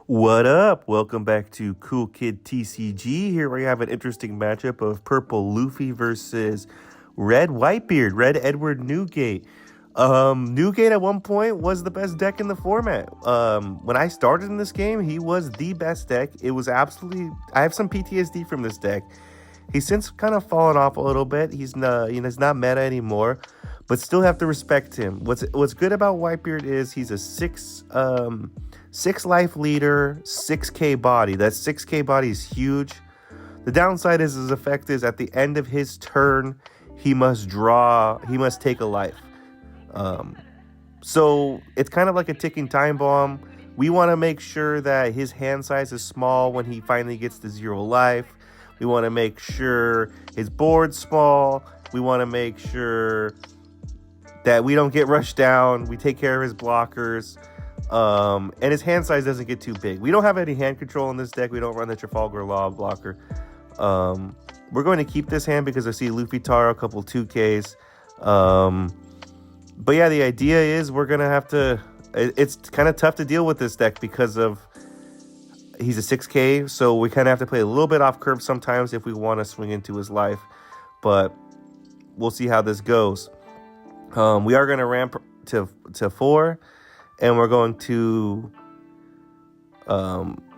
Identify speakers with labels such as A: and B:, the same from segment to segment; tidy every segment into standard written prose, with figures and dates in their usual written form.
A: What up? Welcome back to Cool Kid TCG. Here we have an interesting matchup of Purple Luffy versus Red Whitebeard, Red Edward Newgate. Newgate at one point was the best deck in the format. When I started in this game, he was the best deck. It was absolutely. I have some PTSD from this deck. He's since kind of fallen off a little bit. He's not meta anymore, but still have to respect him. What's good about Whitebeard is he's a six life leader, 6k body. That 6k body is huge. The downside is his effect is at the end of his turn, he must take a life. So it's kind of like a ticking time bomb. We want to make sure that his hand size is small when he finally gets to 0 life. We want to make sure his board's small. We want to make sure that we don't get rushed down. We take care of his blockers. And his hand size doesn't get too big. We don't have any hand control in this deck. We don't run the Trafalgar Law blocker. We're going to keep this hand because I see Luffy Taro, a couple 2Ks. But yeah, the idea is we're going to have to... It's kind of tough to deal with this deck because of... He's a 6K, so we kind of have to play a little bit off curve sometimes if we want to swing into his life. But we'll see how this goes. We are going to ramp to 4. And we're going to...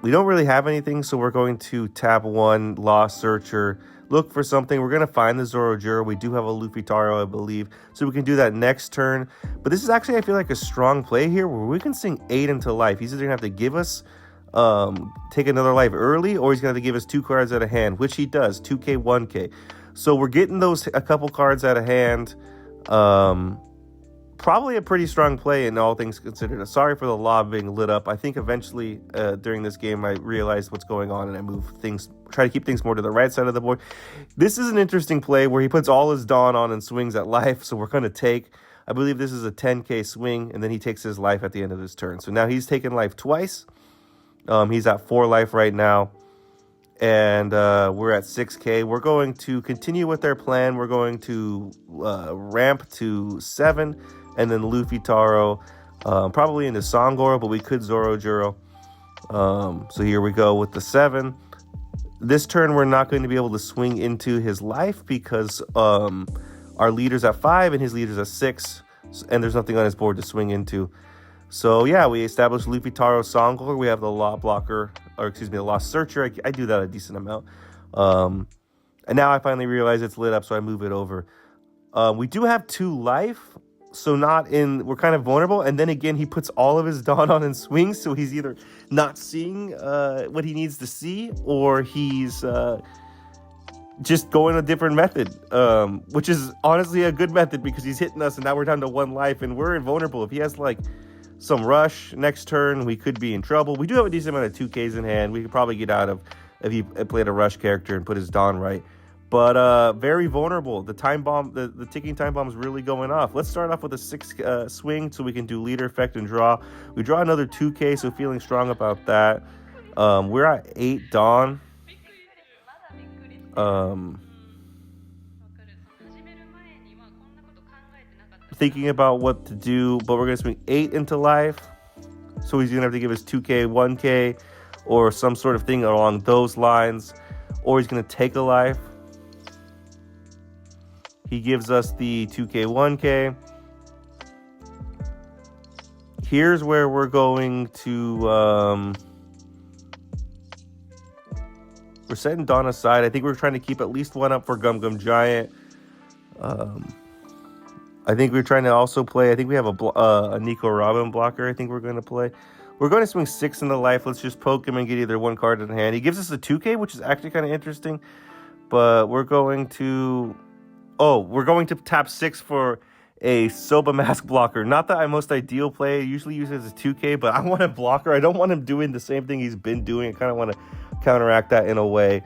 A: we don't really have anything, so we're going to tap 1, Lost Searcher, look for something. We're going to find the Zorojuro. We do have a Luffy Taro, I believe, so we can do that next turn. But this is actually, I feel like, a strong play here where we can sing 8 into life. He's either going to have to give us... take another life early, or he's going to give us 2 cards out of hand, which he does, 2k, 1k. So we're getting a couple cards out of hand. Probably a pretty strong play in all things considered. Sorry for the law being lit up. I think eventually during this game I realized what's going on and I try to keep things more to the right side of the board. This is an interesting play where he puts all his Dawn on and swings at life. So we're going to take, I believe this is a 10k swing, and then he takes his life at the end of his turn. So now he's taken life twice. He's at 4 life right now. And we're at 6k. We're going to continue with our plan. We're going to ramp to 7. And then Luffy Taro, probably into Songoro, but we could Zorojuro. So here we go with the 7. This turn, we're not going to be able to swing into his life because our leader's at 5 and his leader's at 6. And there's nothing on his board to swing into. So yeah, we established Luffy Taro Songoro. We have the Law Blocker, the Lost Searcher. I do that a decent amount. And now I finally realize it's lit up, so I move it over. We do have 2 life. So we're kind of vulnerable. And then again, he puts all of his Dawn on and swings. So he's either not seeing what he needs to see, or he's just going a different method, which is honestly a good method because he's hitting us and now we're down to 1 life and we're invulnerable. If he has like some rush next turn, we could be in trouble. We do have a decent amount of 2Ks in hand. We could probably get out of if he played a rush character and put his Dawn right. But very vulnerable. The time bomb, the ticking time bomb is really going off. Let's start off with a 6 swing so we can do leader effect and draw. We draw another 2k, so feeling strong about that. We're at 8 Dawn. Thinking about what to do, but we're going to swing 8 into life. So he's going to have to give us 2k, 1k, or some sort of thing along those lines. Or he's going to take a life. He gives us the 2k, 1k. Here's where we're going to... we're setting Dawn aside. I think we're trying to keep at least 1 up for Gum Gum Giant. I think we're trying to also play... I think we have a Nico Robin blocker I think we're going to play. We're going to swing 6 into life. Let's just poke him and get either 1 card in hand. He gives us a 2k, which is actually kind of interesting. But we're going to... we're going to tap 6 for a Soba Mask blocker. Not that I'm most ideal play. I usually use it as a 2k, but I want a blocker. I don't want him doing the same thing he's been doing. I kind of want to counteract that in a way.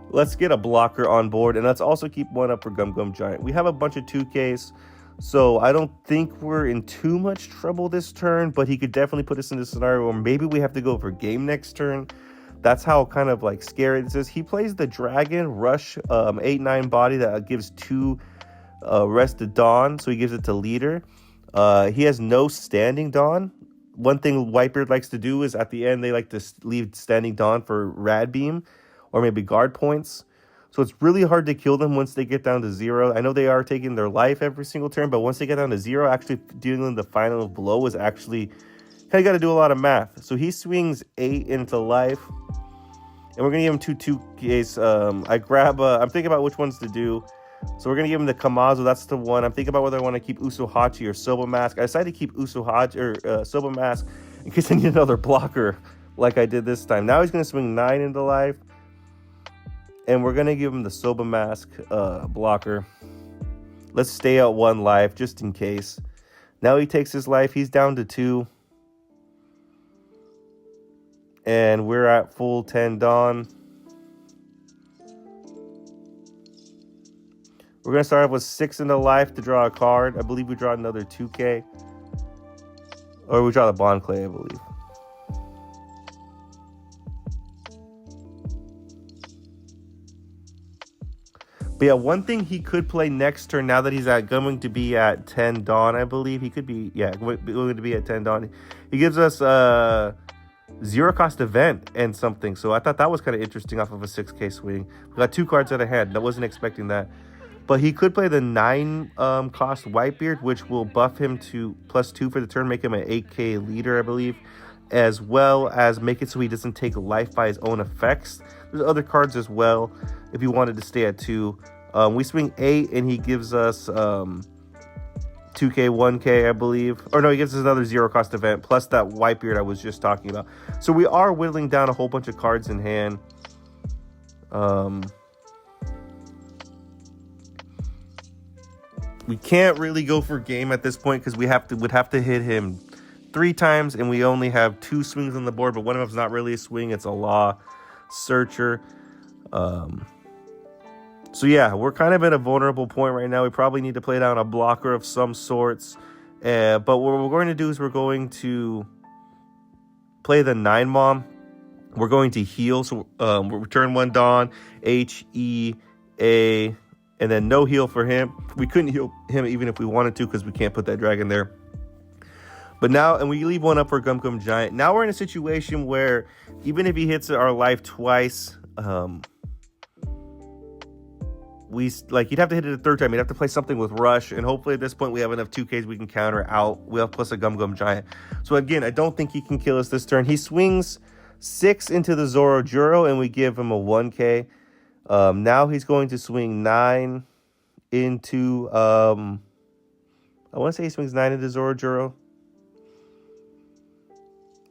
A: Let's get a blocker on board, and let's also keep 1 up for Gum Gum Giant. We have a bunch of 2ks, so I don't think we're in too much trouble this turn, but he could definitely put us in a scenario where maybe we have to go for game next turn. That's how kind of like scary this is. He plays the Dragon Rush 8/9 body that gives 2 Rested Dawn, so he gives it to leader. He has no standing Dawn, one thing Whitebeard likes to do is at the end they like to leave Standing Dawn for Rad Beam or maybe guard points. So it's really hard to kill them once they get down to 0. I know they are taking their life every single turn, but once they get down to 0, actually dealing the final blow is actually kind of got to do a lot of math. So he swings 8 into life, and we're gonna give him 2/2Ks. I'm thinking about which ones to do. So we're gonna give him the Kamazo. That's the one. I'm thinking about whether I want to keep Usohachi or Soba Mask. I decided to keep Usohachi or Soba Mask in case I need another blocker, like I did this time. Now he's gonna swing 9 into life. And we're going to give him the Soba Mask blocker. Let's stay at 1 life just in case. Now he takes his life. He's down to 2. And we're at full 10 Dawn. We're going to start off with 6 into life to draw a card. I believe we draw another 2K. Or we draw the Bond Clay, I believe. But yeah, one thing he could play next turn, now that he's going to be at 10 Dawn, I believe. He could be, going to be at 10 Dawn. He gives us a 0-cost event and something. So I thought that was kind of interesting off of a 6K swing. We got 2 cards out of hand. I wasn't expecting that. But he could play the 9-cost Whitebeard, which will buff him to +2 for the turn, make him an 8K leader, I believe. As well as make it so he doesn't take life by his own effects. There's other cards as well if he wanted to stay at 2. We swing 8 and he gives us 2K, 1K, I believe. Or no, he gives us another 0-cost event plus that Whitebeard I was just talking about. So we are whittling down a whole bunch of cards in hand. We can't really go for game at this point because would have to hit him 3 times, and we only have 2 swings on the board, but one of them's not really a swing, it's a Law Searcher. So yeah, we're kind of at a vulnerable point right now. We probably need to play down a blocker of some sorts, but what we're going to do is we're going to play the 9 Mom. We're going to heal, so we'll return 1 Dawn, H-E-A, and then no heal for him. We couldn't heal him even if we wanted to because we can't put that dragon there. But now, and we leave 1 up for Gum Gum Giant. Now we're in a situation where even if he hits our life twice, you'd have to hit it a 3rd time. You'd have to play something with Rush, and hopefully at this point we have enough 2Ks we can counter out. We have plus a Gum Gum Giant. So again, I don't think he can kill us this turn. He swings 6 into the Zoro Juro, and we give him a 1K. Now he's going to swing 9 into, I want to say he swings 9 into Zoro Juro.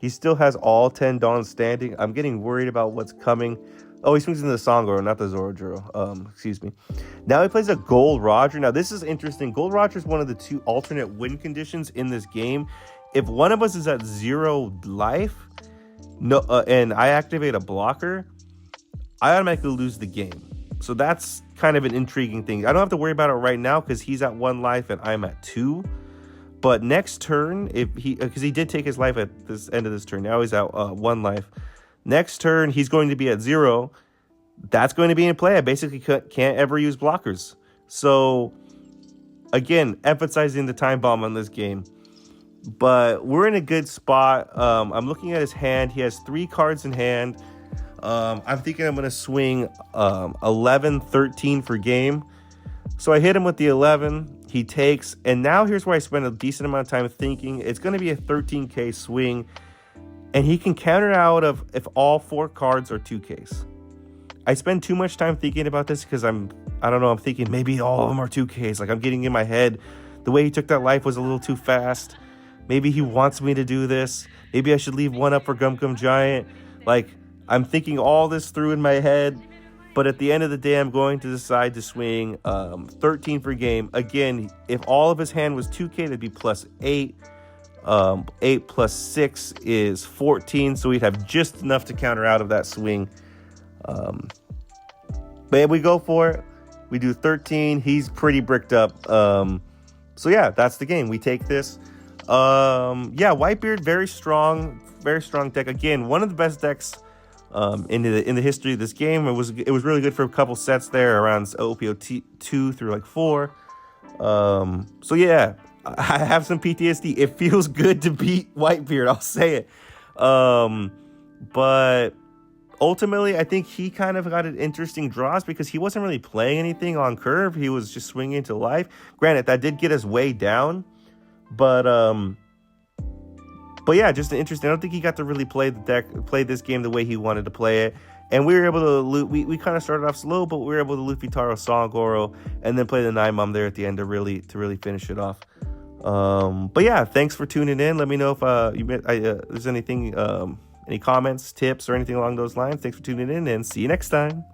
A: He still has all 10 Dawns standing. I'm getting worried about what's coming. Oh, he swings into the Songoro, not the Zorojuro. Excuse me. Now he plays a Gold Roger. Now, this is interesting. Gold Roger is one of the 2 alternate win conditions in this game. If one of us is at 0 life, and I activate a blocker, I automatically lose the game. So that's kind of an intriguing thing. I don't have to worry about it right now because he's at 1 life and I'm at 2. But next turn, because he did take his life at this end of this turn. Now he's at 1 life. Next turn, he's going to be at 0. That's going to be in play. I basically can't ever use blockers. So, again, emphasizing the time bomb on this game. But we're in a good spot. I'm looking at his hand. He has 3 cards in hand. I'm thinking I'm going to swing 11, 13 for game. So I hit him with the 11. He takes. And now here's where I spend a decent amount of time thinking. It's going to be a 13K swing. And he can counter out of if all 4 cards are 2Ks. I spend too much time thinking about this because I'm thinking maybe all of them are 2Ks. Like I'm getting in my head. The way he took that life was a little too fast. Maybe he wants me to do this. Maybe I should leave 1 up for Gum Gum Giant. Like I'm thinking all this through in my head. But at the end of the day, I'm going to decide to swing 13 for game. Again, if all of his hand was 2K, that'd be plus 8. 8 plus 6 is 14, so we'd have just enough to counter out of that swing. But we go for it. We do 13. He's pretty bricked up. So yeah, that's the game. We take this. Whitebeard, very strong deck. Again, one of the best decks in the history of this game. It was really good for a couple sets there around OP09 through like 4. So yeah. I have some PTSD. It feels good to beat Whitebeard, I'll say it. But ultimately, I think he kind of got an interesting draws because he wasn't really playing anything on curve. He was just swinging to life. Granted, that did get us way down, but yeah, just interesting. I don't think he got to really play this game the way he wanted to play it. And we were able to we kind of started off slow, but we were able to Luffy Taro Songoro and then play the 9-mom there at the end to really finish it off. But yeah, thanks for tuning in. Let me know if there's anything, any comments, tips, or anything along those lines. Thanks for tuning in, and see you next time.